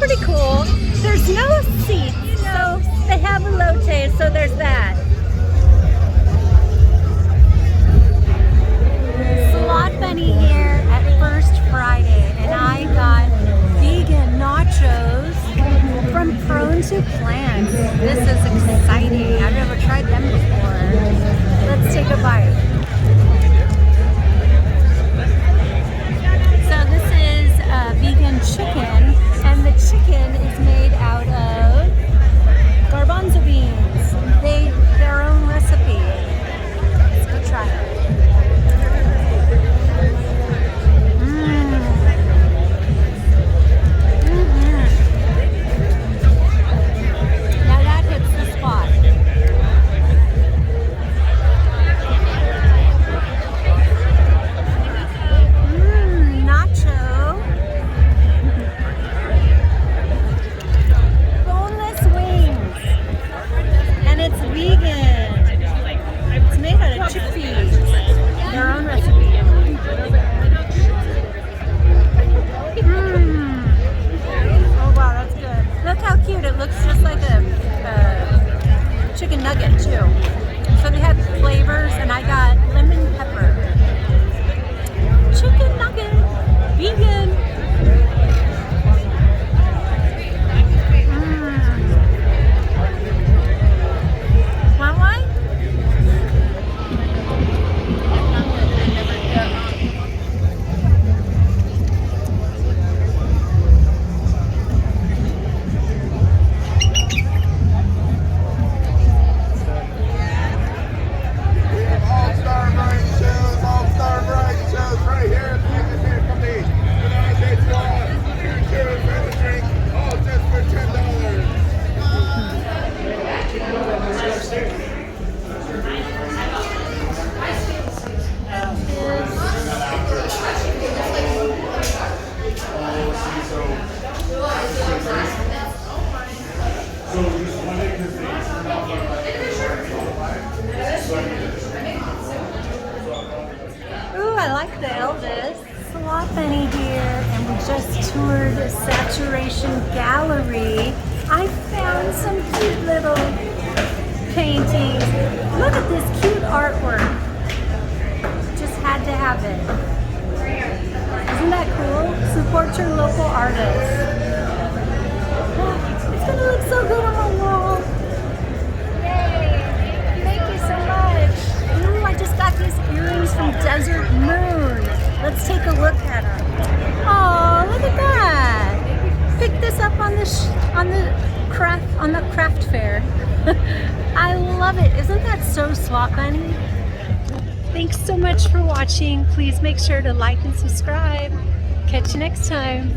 pretty cool. There's no seats, so they have elote, so there's that. Slot Bunny here at First Friday, and I got vegan nachos from Prone to Plants. This is exciting. I've never tried them before. Let's take a bite. So this is vegan chicken, and the chicken is made out of garbanzo beans. Their own recipe. Let's go try it. Ooh, I like the Elvis. Slot Bunny here, and we just toured Saturation Gallery. I found some cute little paintings. Look at this cute artwork. Just had to have it. Isn't that cool? Support your local artists. It's gonna look so good on the wall. Yay! Thank you so much. Ooh, I just got these earrings from Desert Moon. Let's take a look at them. Oh, look at that! Picked this up on the craft fair. I love it. Isn't that so Slot Bunny? Thanks so much for watching. Please make sure to like and subscribe. Catch you next time.